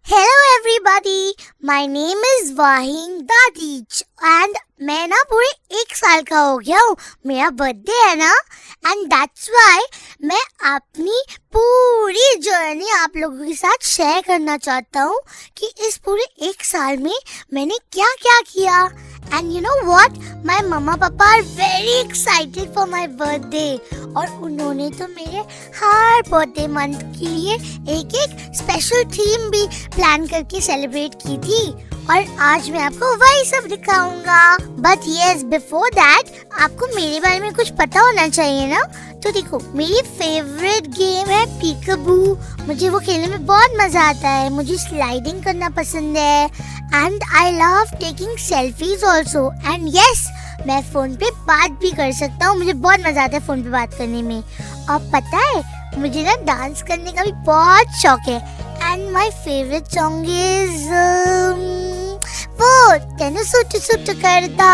Hello everybody, my name is Vahin Dadhich and मैं ना पूरे 1 साल का हो गया हूँ। मेरा बर्थडे है ना, एंड दैट्स व्हाई मैं अपनी पूरी जर्नी आप लोगों के साथ शेयर करना चाहता हूँ कि इस पूरे 1 साल में मैंने क्या क्या किया। And you know what, my mamma papa are very excited for my birthday और उन्होंने तो मेरे हर बर्थडे मंथ के लिए एक एक स्पेशल थीम भी प्लान करके सेलिब्रेट की थी और आज मैं आपको वही सब दिखाऊंगा। बट यस, बिफोर दैट आपको मेरे बारे में कुछ पता होना चाहिए ना। तो देखो, मेरी फेवरेट गेम है पीकाबू। मुझे वो खेलने में बहुत मजा आता है। मुझे स्लाइडिंग करना पसंद है and I love taking selfies also. And yes, मैं फोन पे बात भी कर सकता हूँ। मुझे बहुत मजा आता है फोन पे बात करने में। और पता है, मुझे ना डांस करने का भी बहुत शौक है। And my favourite song is वो तेनु सुट सुट करदा।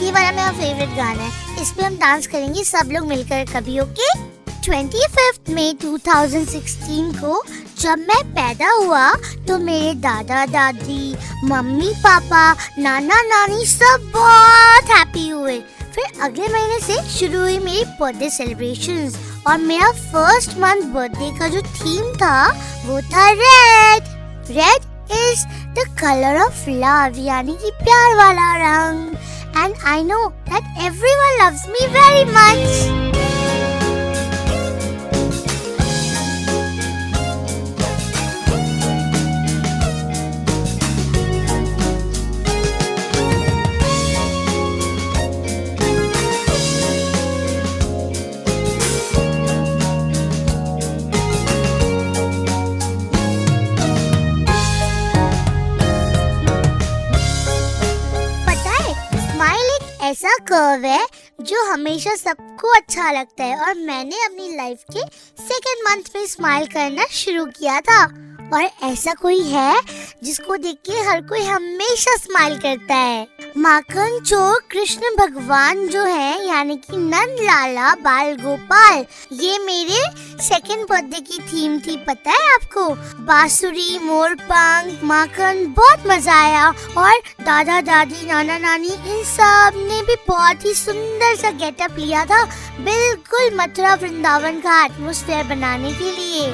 ये वाला मेरा फेवरेट गाना है। इस पे हम डांस करेंगे सब लोग मिलकर कभी, ओके? 25 मई 2016 को जब मैं पैदा हुआ तो मेरे दादा दादी, मम्मी पापा, नाना नानी सब बहुत हैप्पी हुए। फिर अगले महीने से शुरू हुई मेरी बर्थडे सेलिब्रेशंस और मेरा फर्स्ट मंथ बर्थडे का जो थीम था वो था red. Red is the colour of love, यानी कि प्यार वाला रंग। And I know that everyone loves me very much. ऐसा कर्व है जो हमेशा सबको अच्छा लगता है और मैंने अपनी लाइफ के सेकेंड मंथ में स्माइल करना शुरू किया था। और ऐसा कोई है जिसको देख के हर कोई हमेशा स्माइल करता है। माखन चोर कृष्ण भगवान जो है, यानी कि नंद लाला बाल गोपाल, ये मेरे सेकेंड बर्थडे की थीम थी। पता है आपको? बांसुरी, मोर पंख, माखन, बहुत मजा आया। और दादा दादी, नाना नानी, इन सब ने भी बहुत ही सुंदर सा गेटअप लिया था, बिल्कुल मथुरा वृंदावन का एटमॉस्फेयर बनाने के लिए।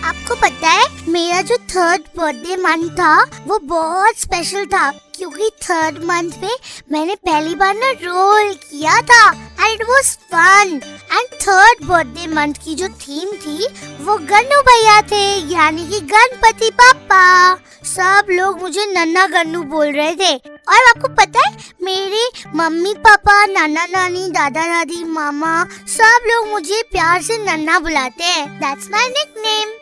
आपको पता है, मेरा जो थर्ड बर्थडे मंथ था वो बहुत स्पेशल था क्योंकि थर्ड मंथ में मैंने पहली बार ना रोल किया था and it was fun. And third birthday month की जो थीम थी वो गन्नू भैया थे, यानी कि गणपति पापा। सब लोग मुझे नन्ना गन्नू बोल रहे थे। और आपको पता है, मेरे मम्मी पापा, नाना नानी, दादा दादी, मामा, सब लोग मुझे प्यार से नन्ना बुलाते हैं। That's my nickname.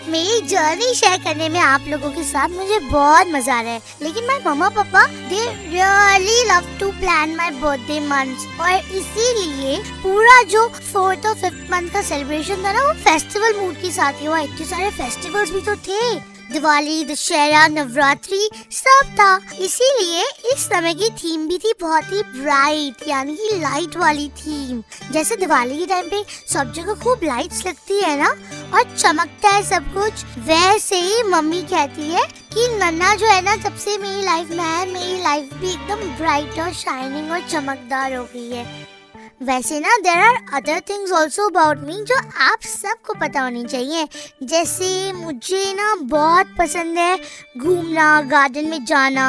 मेरी जर्नी शेयर करने में आप लोगों के साथ मुझे बहुत मजा आ रहा है। लेकिन my mamma papa they really love to plan my birthday months और इसीलिए पूरा जो 4th और 5th मंथ का सेलिब्रेशन था ना, वो फेस्टिवल मूड के साथ हुआ। इतने सारे फेस्टिवल्स भी तो थे, दिवाली, दशहरा, नवरात्रि सब था। इसीलिए इस समय की थीम भी थी बहुत ही ब्राइट, यानी कि लाइट वाली थीम। जैसे दिवाली के टाइम पे सब जगह खूब लाइट्स लगती है ना और चमकता है सब कुछ, वैसे ही मम्मी कहती है कि नन्ना जो है ना, जब से मेरी लाइफ में है, मेरी लाइफ भी एकदम ब्राइट और शाइनिंग और चमकदार हो गई है। वैसे ना there are other things also about me जो आप सबको पता होनी चाहिए। जैसे मुझे ना बहुत पसंद है घूमना, गार्डन में जाना।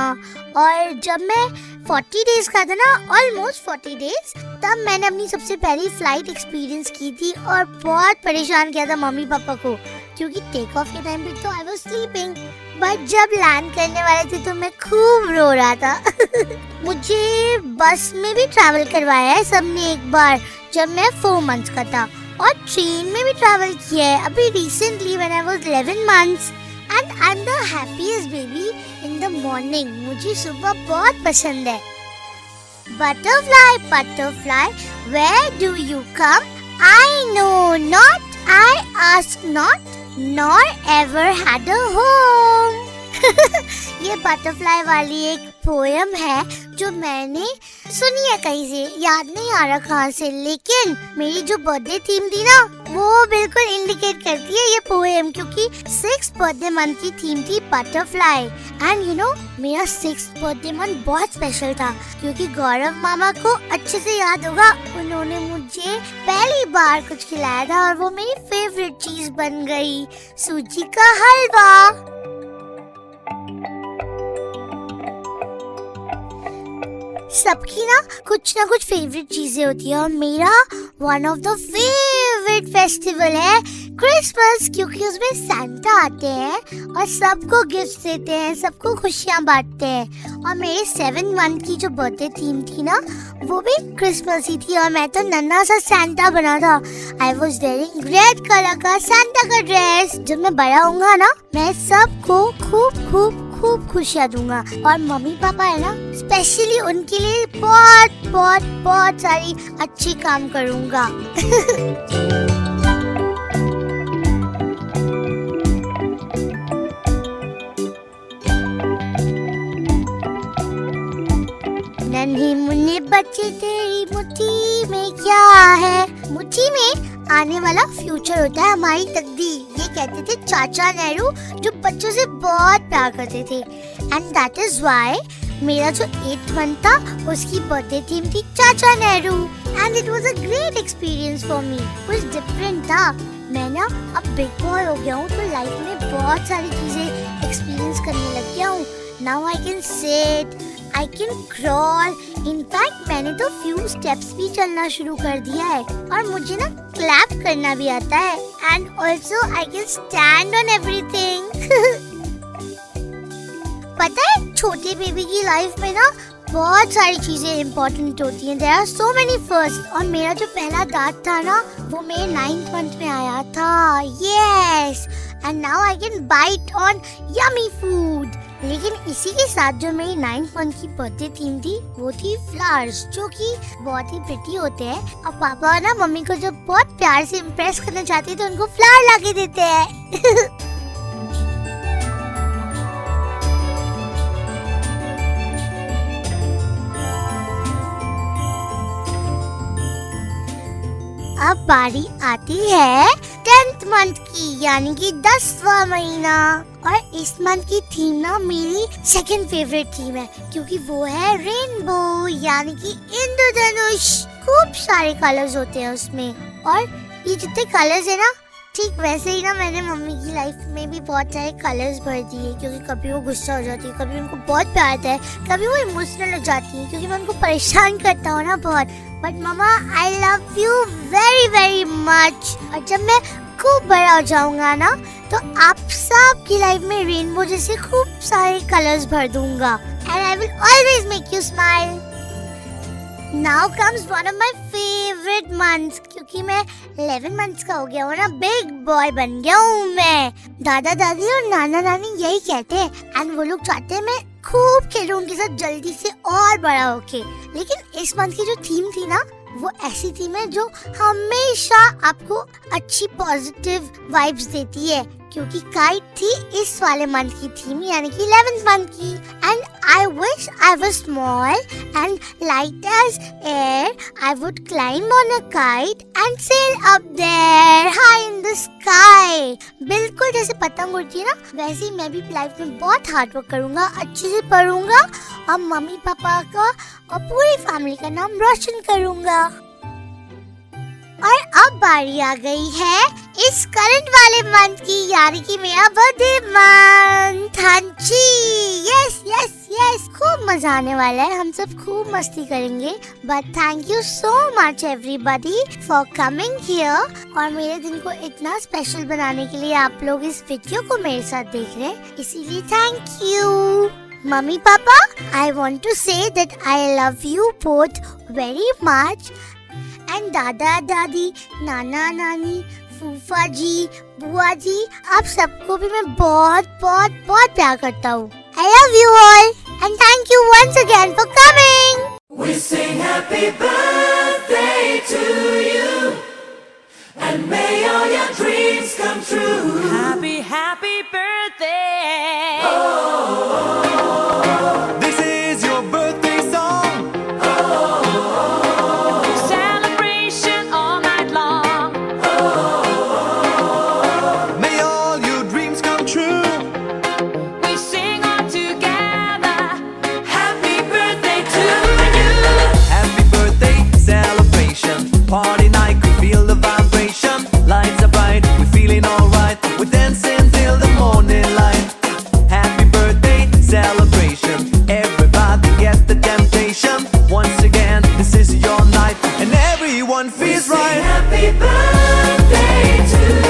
और जब मैं 40 डेज का था ना, ऑलमोस्ट 40 डेज, तब मैंने अपनी सबसे पहली फ्लाइट एक्सपीरियंस की थी और बहुत परेशान किया था मम्मी पापा को, क्योंकि टेक ऑफ के टाइम पे तो आई वाज स्लीपिंग, बट जब लैंड करने वाले थे तो मैं खूब रो रहा था। मुझे बस में भी ट्रैवल करवाया है सबने एक बार, जब मैं 4 मंथ्स का था, और ट्रेन में भी ट्रैवल किया है अभी recently when I was 11 months, and I am the happiest baby in the morning. मुझे सुबह बहुत पसंद है। Butterfly butterfly where do you come, I know not, I ask not, nor ever had a home। ये butterfly वाली एक poem है जो मैंने सुनी है कहीं से, याद नहीं आ रहा कहाँ से, लेकिन मेरी जो बर्थडे थीम थी ना वो बिल्कुल इंडिकेट करती है ये पोएम, क्योंकि 6th बर्थडे मंथ की थीम थी बटरफ्लाई। एंड यू नो मेरा 6th बर्थडे मंथ बहुत स्पेशल था, क्योंकि गौरव मामा को अच्छे से याद होगा, उन्होंने मुझे पहली बार कुछ खिलाया था और वो मेरी फेवरेट चीज बन गई, सूजी का हलवा। सबकी ना कुछ फेवरेट चीजें होती है, और मेरा one of the favourite festival है क्रिसमस, क्योंकि उसमें सांता आते हैं और सबको गिफ्ट देते हैं, सबको खुशियाँ बांटते हैं। और मेरे 7 मंथ की जो बर्थडे थीम थी ना वो भी क्रिसमस ही थी, और मैं तो नन्हा सा सांता बना था। I was wearing red colour का सांता का ड्रेस। जब मैं बड़ा होऊंगा ना मैं सबको खूब खूब खूब खुशियाँ दूंगा, और मम्मी पापा है ना स्पेशली उनके लिए बहुत बहुत बहुत सारी अच्छी काम करूंगा। नन्हे मुन्ने बच्चे तेरी मुट्ठी में क्या है, मुट्ठी में आने वाला फ्यूचर होता है हमारी तकदीर, ये कहते थे चाचा नेहरू, जो बच्चों से बहुत प्यार करते थे। एंड दैट इज व्हाई मेरा जो 8th मंथ था उसकी बर्थडे थीम थी चाचा Nehru, and it was a great experience for me. कुछ डिफरेंट था। मैं ना अब बिग बॉय हो गया हूँ, तो लाइफ में बहुत सारी चीजें एक्सपीरियंस करने लग गया हूँ। Now I can sit, I can crawl. In fact, मैंने तो few steps भी चलना शुरू कर दिया है, और मुझे ना clap करना भी आता है, and also I can stand on everything। पता है छोटे बेबी की लाइफ में ना बहुत सारी चीजें इम्पोर्टेंट होती हैं। There are so many first। और मेरा जो पहला दांत था ना वो मेरे 9th मंथ में आया था। Yes, and now I can bite on yummy food। लेकिन इसी के साथ जो मेरी 9th मंथ की बर्थडे थीम थी वो थी फ्लावर्स, जो कि बहुत ही प्रिटी होते हैं। और पापा ना मम्मी को जब बहुत प्यार से इम्प्रेस करना चाहते हैं तो उनको फ्लावर लाके देते हैं। अब बारी आती है 10th मंथ की, यानी कि 10वां महीना। और इस मंथ की थीम ना मेरी सेकंड फेवरेट थीम है, क्योंकि वो है रेनबो, यानी कि इंद्रधनुष। खूब सारे कलर्स होते हैं उसमें, और ये जितने कलर्स है ना ठीक वैसे ही ना मैंने मम्मी की लाइफ में भी बहुत सारे कलर्स भर दिए, क्योंकि कभी वो गुस्सा हो जाती है, कभी उनको बहुत प्यार आता है, कभी वो इमोशनल हो जाती है, क्योंकि मैं उनको परेशान करता हूँ ना बहुत। But mamma I love you very very much. और जब मैं खूब बड़ा हो जाऊंगा ना तो आप सब की लाइफ में रेनबो जैसे खूब सारे कलर्स भर दूंगा, and I will always make you smile. Now comes one of my favorite months, क्योंकि मैं 11 months का हो गया हूँ ना, बिग बॉय बन गया हूँ मैं। दादा दादी और नाना नानी यही कहते हैं, एंड वो लोग चाहते हैं मैं खूब खेलूं उनके साथ जल्दी से और बड़ा होके। लेकिन इस मंथ की जो थीम थी ना वो ऐसी थीम है जो हमेशा आपको अच्छी पॉजिटिव वाइब्स देती है, क्योंकि काइट थी इस वाले मंथ की थीम, यानी कि 11th मंथ की। And I wish I was small and light as air, I would climb on a kite and sail up there high in the sky. बिल्कुल जैसे पतंग उड़ती है ना, वैसे ही मैं भी लाइफ में बहुत हार्ड वर्क करूंगा, अच्छे से पढ़ूंगा और मम्मी पापा का और पूरी फैमिली का नाम रोशन करूंगा। बारी आ गई है इस करंट वाले मंथ की, यानी कि मेरा बर्थडे मंथ। हाँ जी, यस यस यस, खूब मजा आने वाला है, हम सब खूब मस्ती करेंगे। But thank you so much everybody for coming here, और मेरे दिन को इतना स्पेशल बनाने के लिए आप लोग इस वीडियो को मेरे साथ देख रहे हैं, इसीलिए thank you. Mummy papa, I want to say that I love you both very much, and दादा दादी, नाना नानी, फूफा जी, बुआ जी, आप सबको भी मैं बहुत बहुत बहुत प्यार करता हूँ। I love you all and thank you once again for coming. We sing happy birthday to you, and may all your dreams come true. Happy, happy birthday. This is your birthday song. Celebration all night long. May all your dreams come true. We sing all together. Happy birthday to you. Happy birthday celebration, party night, we feel the vibration. Lights are bright, we're feeling alright. We're dancing till the morning light. Happy birthday celebration, everybody get the temptation. Once again, this is your night, and everyone feels right. Happy birthday to you.